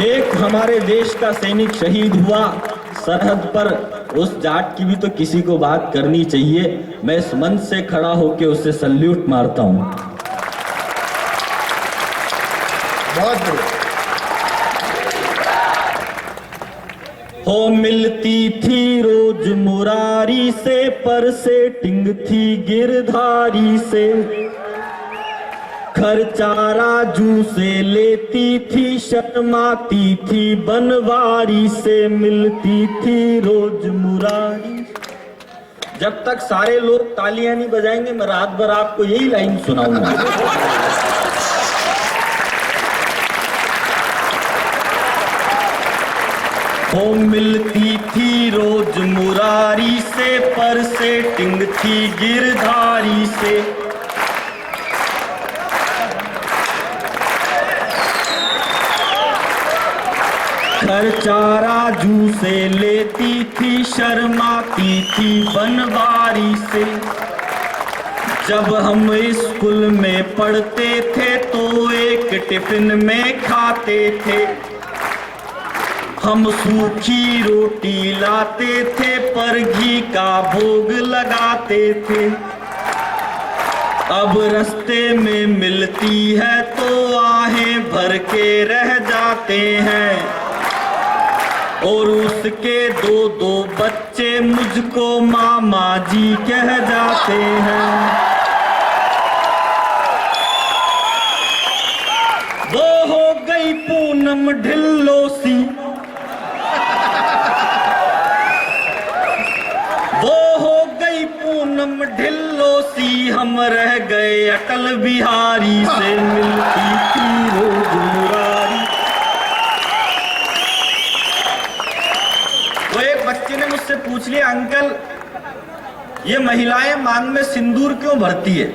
एक हमारे देश का सैनिक शहीद हुआ सरहद पर, उस जाट की भी तो किसी को बात करनी चाहिए। मैं इस मंच से खड़ा होकर उसे सल्यूट मारता हूं। बहुत बढ़िया। हो मिलती थी रोज मुरारी से, पर से टिंग थी गिरधारी से, खर्चा राजू से लेती थी, शर्माती थी बनवारी से, मिलती थी रोज मुरारी। जब तक सारे लोग तालियां नहीं बजाएंगे मैं रात भर आपको यही लाइन सुनाऊंगा। हो मिलती थी रोज मुरारी से, पर से टिंग थी गिरधारी से, खर्चा राजू से लेती थी, शर्माती थी बनवारी से। जब हम स्कूल में पढ़ते थे तो एक टिफिन में खाते थे, हम सूखी रोटी लाते थे पर घी का भोग लगाते थे। अब रास्ते में मिलती है तो आहें भर के रह जाते हैं, और उसके दो दो बच्चे मुझको मामा जी कह जाते हैं। वो हो गई पूनम ढिल्लो सी, वो हो गई पूनम ढिल्लो सी, हम रह गए अटल बिहारी से मिलती थी रोज मुरारी। वो एक बच्चे ने मुझसे पूछ लिया, अंकल ये महिलाएं मांग में सिंदूर क्यों भरती है?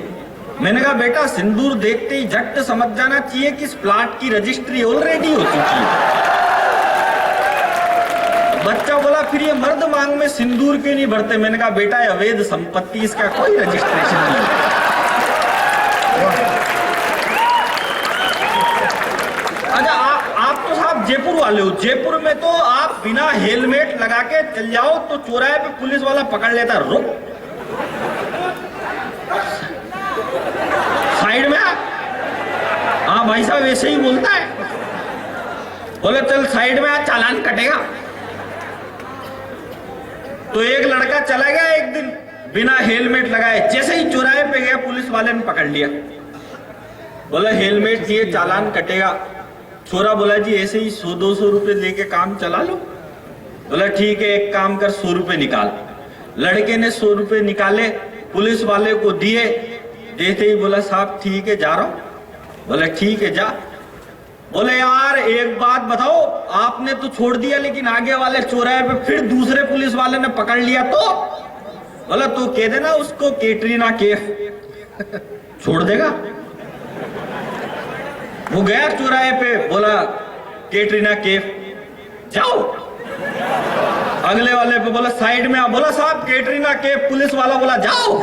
मैंने कहा बेटा सिंदूर देखते ही झट समझ जाना चाहिए कि इस प्लाट की रजिस्ट्री ऑलरेडी हो चुकी है। बच्चा बोला फिर ये मर्द मांग में सिंदूर क्यों नहीं भरते? मैंने कहा बेटा ये अवैध संपत्ति, इसका कोई रजिस्ट्रेशन नहीं है। अच्छा आप तो साहब जयपुर वाले हो, जयपुर में तो आप बिना हेलमेट लगा के चल जाओ तो चौराहे पे पुलिस वाला पकड़ लेता, रुक साइड में आ। हाँ भाई साहब ऐसे ही बोलता है, बोले चल साइड में आ चालान कटेगा। तो एक लड़का चला गया एक दिन बिना हेलमेट लगाए, जैसे ही चौराहे पे गया पुलिस वाले ने पकड़ लिया, बोला हेलमेट चाहिए चालान कटेगा। छोरा बोला जी ऐसे ही 100-200 रुपए लेके काम चला लो। बोला ठीक है एक काम कर 100 रुपए निकाल। लड़के ने 100 रुपए निकाले, पुलिस वाले को दिए, देते ही बोला साहब ठीक है जा रहा हूं। बोला ठीक है जा। बोले यार एक बात बताओ, आपने तो छोड़ दिया लेकिन आगे वाले चौराहे पे फिर दूसरे पुलिस वाले ने पकड़ लिया तो? बोला तो कह देना उसको कैटरीना कैफ, छोड़ देगा। वो गया चौराहे पे, बोला कैटरीना कैफ जाओ। अगले वाले पे बोला साइड में आ, बोला साहब कैटरीना कैफ, पुलिस वाला बोला जाओ।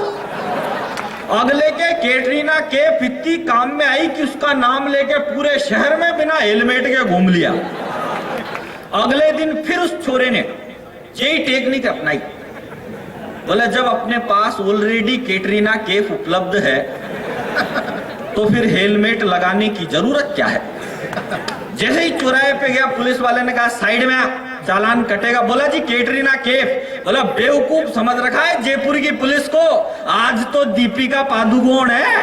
अगले के कैटरीना कैफ इतनी काम में आई कि उसका नाम लेके पूरे शहर में बिना हेलमेट के घूम लिया। अगले दिन फिर उस छोरे ने यही टेक्निक अपनाई। बोला जब अपने पास ऑलरेडी कैटरीना कैफ उपलब्ध है तो फिर हेलमेट लगाने की जरूरत क्या है। जैसे ही चौराहे पे गया पुलिस वाले ने कहा साइड में आ चालान कटेगा। बोला जी कैटरीना कैफ। बोला बेवकूफ समझ रखा है जयपुर की पुलिस को, आज तो दीपिका पादुकोण है।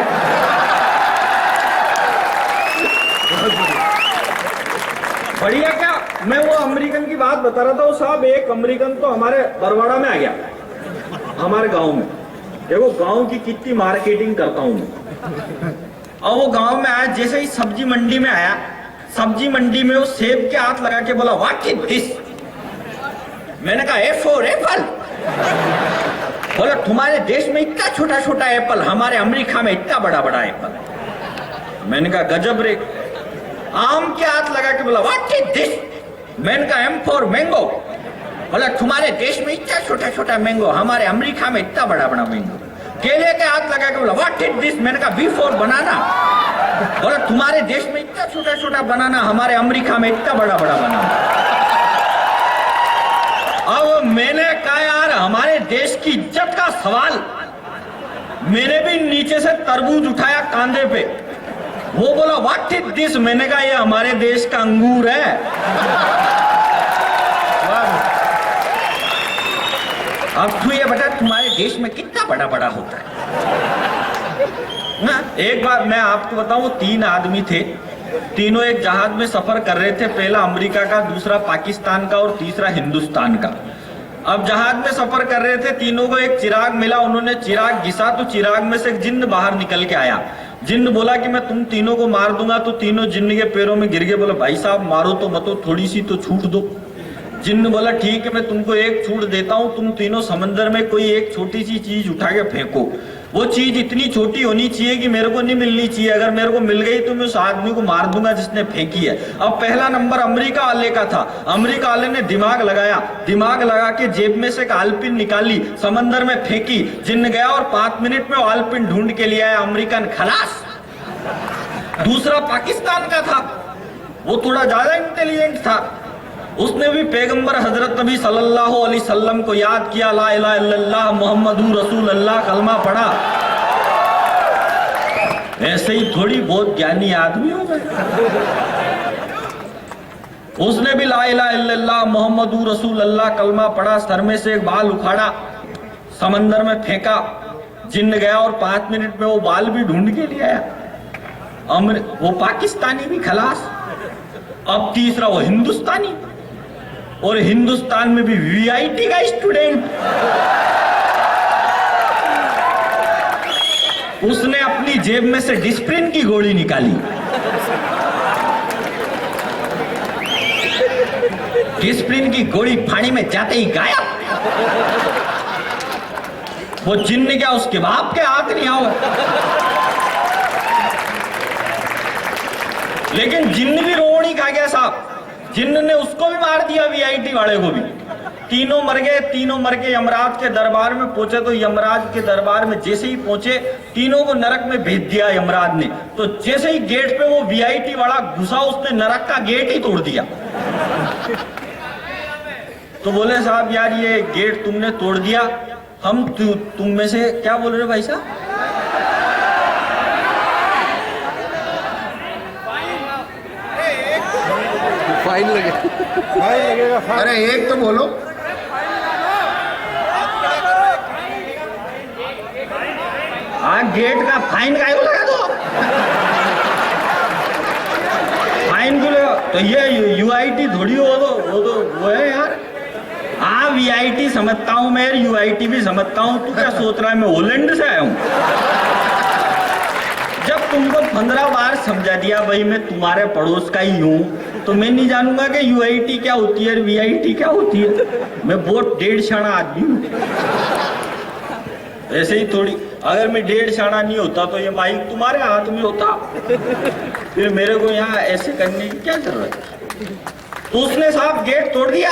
बढ़िया क्या, मैं वो अमेरिकन की बात बता रहा था। वो साहब एक अमेरिकन तो हमारे बरवाड़ा में आ गया, हमारे गांव में। देखो गांव की कितनी मार्केटिंग करता हूं मैं। और वो गांव में आया, जैसे ही सब्जी मंडी में आया, सब्जी मंडी में वो सेब के हाथ लगा के बोला व्हाट इज दिस। मैंने कहा ए फॉर एप्पल। बोला तुम्हारे देश में इतना छोटा छोटा एप्पल, हमारे अमेरिका में इतना बड़ा बड़ा एप्पल। मैंने कहा गजब रे। आम के हाथ लगा के बोला व्हाट इज दिस। मैंने कहा एम फॉर मैंगो। बोला तुम्हारे देश में इतना छोटा छोटा मैंगो, हमारे अमेरिका में इतना बड़ा बड़ा मैंगो। केले के हाथ लगा के बोला व्हाट इज दिस। मैंने कहा बी फॉर बनाना। बोला तुम्हारे देश में इतना छोटा छोटा बनाना, हमारे अमेरिका में इतना बड़ा बड़ा बनाना। अब मैंने कहा यार हमारे देश की इज्जत का सवाल। मैंने भी नीचे से तरबूज उठाया कांधे पे, वो बोला व्हाट इज दिस। मैंने कहा ये हमारे देश का अंगूर है। अब तू ये बता तुम्हारे देश में कितना बड़ा बड़ा होता है ना। एक बार मैं आपको बताऊं, 3 आदमी थे, तीनों एक जहाज में सफर कर रहे थे, पहला अमेरिका का, दूसरा पाकिस्तान का और तीसरा हिंदुस्तान का। अब जहाज में सफर कर रहे थे, तीनों को एक चिराग मिला, उन्होंने चिराग घिसा तो चिराग में से एक जिन्न बाहर निकल के आया। जिन्न बोला कि मैं तुम तीनों को मार दूंगा, तो तीनों जिन्न के पैरों में गिर गए। बोला भाई साहब मारो तो मतो, थोड़ी सी तो छूट दो। जिन्न बोला ठीक है मैं तुमको एक छूट देता हूं, तुम तीनों समंदर में कोई एक छोटी सी चीज उठा के फेंको। वो चीज इतनी छोटी होनी चाहिए कि मेरे को नहीं मिलनी चाहिए, अगर मेरे को मिल गई तो मैं उस आदमी को मार दूंगा जिसने फेंकी है। अब पहला नंबर अमेरिका वाले का था। अमेरिका वाले ने दिमाग लगाया, दिमाग लगा के जेब में से एक आलपिन निकाली, समंदर में फेंकी। जिन्न गया और 5 मिनट में वो आलपिन ढूंढ के लिया है, अमेरिकन खलास। दूसरा पाकिस्तान का था, वो थोड़ा ज्यादा इंटेलिजेंट था, उसने भी पैगंबर हजरत नबी सल्लल्लाहु अलैहि वसल्लम को याद किया, ला इलाहा इल्लल्लाह मुहम्मदुर रसूल अल्लाह, कलमा पढ़ा। ऐसे ही थोड़ी बहुत ज्ञानी आदमी हो गए। उसने भी ला इलाहा इल्लल्लाह मोहम्मदुर रसूल अल्लाह कलमा पढ़ा, सर में से एक बाल उखाड़ा, समंदर में फेंका, जिन्न गया और 5 मिनट में वो बाल भी ढूंढ के ले आया। वो पाकिस्तानी भी खलास। अब तीसरा वो हिंदुस्तानी, और हिंदुस्तान में भी वीआईटी का स्टूडेंट। उसने अपनी जेब में से डिस्प्रिन की गोली निकाली, डिस्प्रिन की गोली फाड़ी में जाते ही गायब। वो जिन्न क्या उसके बाप के हाथ नहीं आओ। लेकिन जिन्न भी रोनी खा गया साहब। जिन्न ने उसको भी मार दिया, वीआईटी वाले को भी। तीनों मर गए। तीनों मर के यमराज के दरबार में पहुंचे तो यमराज के दरबार में जैसे ही पहुंचे तीनों को नरक में भेज दिया यमराज ने। तो जैसे ही गेट पे वो वीआईटी वाला घुसा, उसने नरक का गेट ही तोड़ दिया। तो बोले साहब यार ये गेट तुमने तोड़ दिया, हम तुम में से क्या बोल रहे भाई साहब? फाइन लगेगा। अरे एक तो बोलो। गेट का फाइन काहे को लगा दो? फाइन को लगा तो ये यूआईटी थोड़ी हो, वो है यार। हाँ वीआईटी समझता हूँ मैं, यूआईटी भी समझता हूँ। तू क्या सोच रहा है मैं होलैंड से आया हूँ? जब तुमको 15 बार समझा दिया भाई मैं तुम्हारे पड़ोस का ही हूँ, तो मैं नहीं जानूंगा कि यूआईटी क्या होती है, वीआईटी क्या होती है। मैं बहुत 1.5 शाना आदमी हूँ। ऐसे ही थोड़ी, अगर मैं 1.5 शाना नहीं होता तो ये माइक तुम्हारे हाथ में होता, फिर मेरे को यहाँ ऐसे करने की क्या जरूरत है? तो उसने साहब गेट तोड़ दिया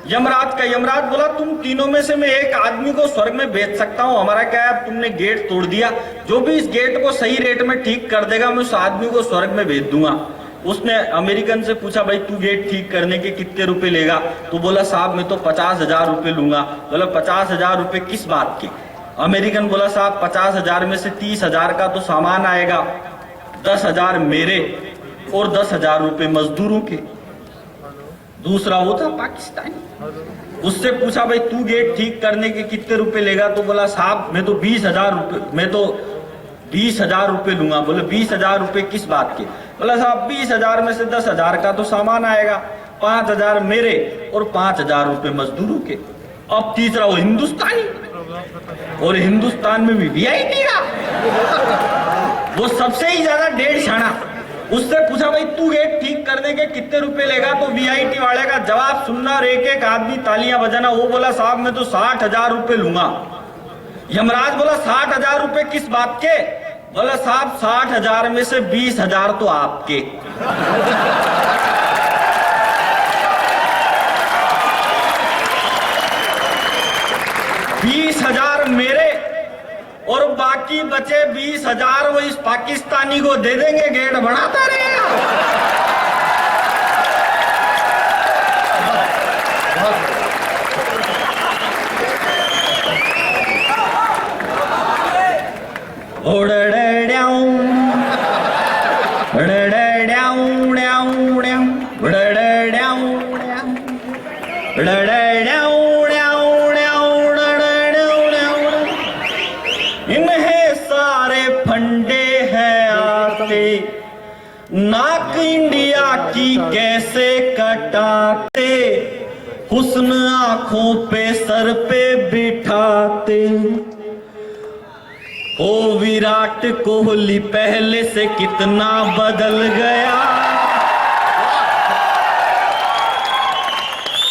यमराज का। यमराज बोला तुम तीनों में से मैं एक आदमी को स्वर्ग में भेज सकता हूँ, हमारा क्या है? अब तुमने गेट तोड़ दिया, जो भी इस गेट को सही रेट में ठीक कर देगा मैं उस आदमी को स्वर्ग में भेज दूंगा। उसने अमेरिकन से पूछा भाई तू गेट ठीक करने के कितने रुपए लेगा? तो बोला साहब मैं तो 50,000 रुपए लूंगा। बोला 50,000 रुपए किस बात के? अमेरिकन बोला साहब 50,000 में से 30,000 का तो सामान आएगा, 10,000 मेरे और 10,000 रुपए मजदूरों के। दूसरा वो था पाकिस्तानी। उससे पूछा भाई तू गेट ठीक करने के कितने रुपए लेगा? तो बोला साहब मैं तो 20,000 रुपए, मैं तो 20,000 रुपए लूंगा। बोले 20,000 रुपए किस बात के? बोला साहब 20,000 में से 10,000 का तो सामान आएगा, 5,000 मेरे और 5,000 रुपए मजदूरों के। अब तीसरा वो हिंदुस्तानी, और हिंदुस्तान में भी वीआईटी का वो सबसे ही ज्यादा 1.5 शाना। उससे पूछा भाई तू गेट ठीक करने के कितने रुपए लेगा? तो वीआईटी वाले का जवाब सुनना और एक एक आदमी तालियां बजाना। वो बोला साहब मैं तो 60,000 रुपए लूंगा। यमराज बोला 60,000 रुपए किस बात के? बोला साहब 60,000 में से 20,000 तो आपके। 20,000 मेरे और बाकी बचे 20,000 वो इस पाकिस्तानी को दे देंगे, गेट बनाता रहेगा। इन्हें सारे फंडे हैं आते, नाक इंडिया की कैसे कटाते, हुस्न आंखों पे सर पे बिठाते। ओ विराट कोहली पहले से कितना बदल गया,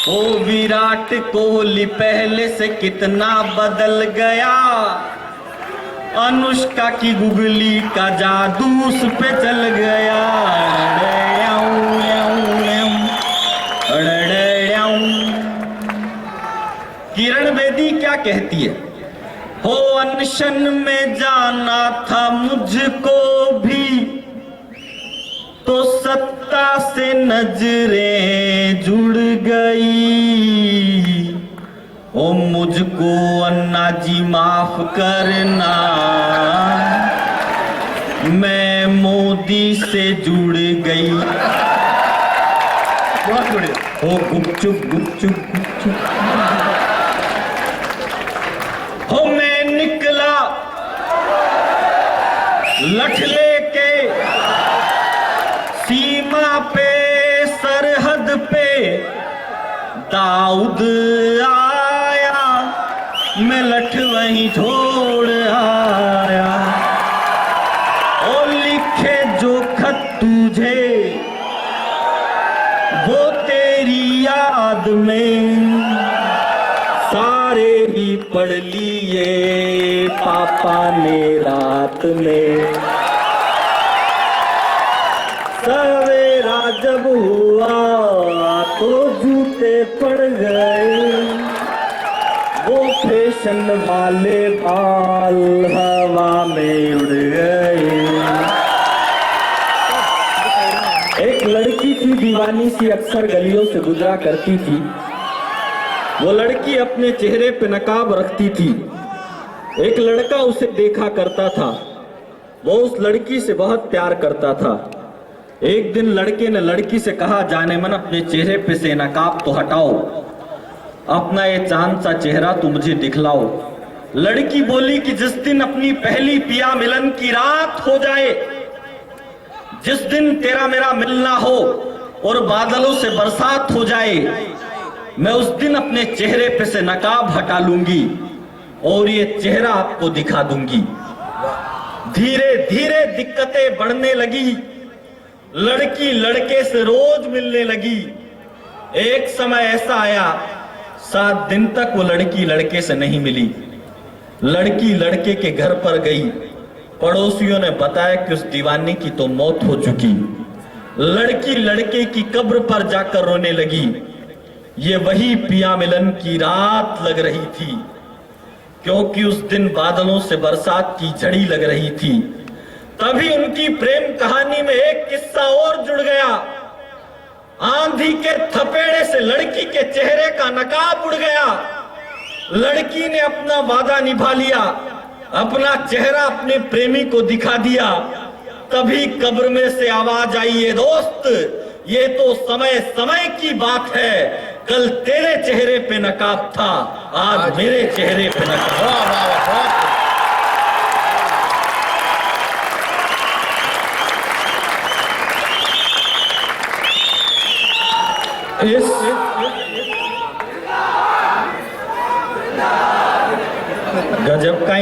ओ विराट कोहली पहले से कितना बदल गया। अनुष्का की गुगली का जादू उस पे चल गया। किरण बेदी क्या कहती है? हो अनशन में जाना था मुझको भी, तो सत्ता से नजरें जुड़ गई। ओ मुझको अन्ना जी माफ करना, मैं मोदी से जुड़ गई। बहुत बढ़िया। ओ गुपचुप गुपचुप गुपचुप, हो मैं निकला लठ लेके सीमा पे सरहद पे, दाऊद आया मैं लठ वहीं छोड़ आया। ओ लिखे जो खत तुझे वो तेरी याद में, सारे ही पढ़ लिए पापा ने रात में। सवेरा जब हुआ तो जूते पड़ गए, वो फैशन वाले बाल हवा में उड़ गए। एक लड़की थी दीवानी सी, अक्सर गलियों से गुजरा करती थी। वो लड़की अपने चेहरे पे नकाब रखती थी। एक लड़का उसे देखा करता था, वो उस लड़की से बहुत प्यार करता था। एक दिन लड़के ने लड़की से कहा, जाने मन अपने चेहरे पे से नकाब तो हटाओ, अपना ये चांद सा चेहरा तो मुझे दिखलाओ। लड़की बोली कि जिस दिन अपनी पहली पिया मिलन की रात हो जाए, जिस दिन तेरा मेरा मिलना हो और बादलों से बरसात हो जाए, मैं उस दिन अपने चेहरे पे से नकाब हटा लूंगी और ये चेहरा आपको दिखा दूंगी। धीरे धीरे दिक्कतें बढ़ने लगी, लड़की लड़के से रोज मिलने लगी। एक समय ऐसा आया, 7 दिन तक वो लड़की लड़के से नहीं मिली। लड़की लड़के के घर पर गई, पड़ोसियों ने बताया कि उस दीवानी की तो मौत हो चुकी। लड़की लड़के की कब्र पर जाकर रोने लगी। ये वही पिया मिलन की रात लग रही थी, क्योंकि उस दिन बादलों से बरसात की झड़ी लग रही थी। तभी उनकी प्रेम कहानी में एक किस्सा और जुड़ गया। आंधी के थपेड़े से लड़की के चेहरे का नकाब उड़ गया। लड़की ने अपना वादा निभा लिया, अपना चेहरा अपने प्रेमी को दिखा दिया। तभी कब्र में से आवाज आई, ये दोस्त, ये तो समय समय की बात है। कल तेरे चेहरे पे नकाब था, आज मेरे चेहरे पे नकाब। वाह वाह वाह, इस गजब का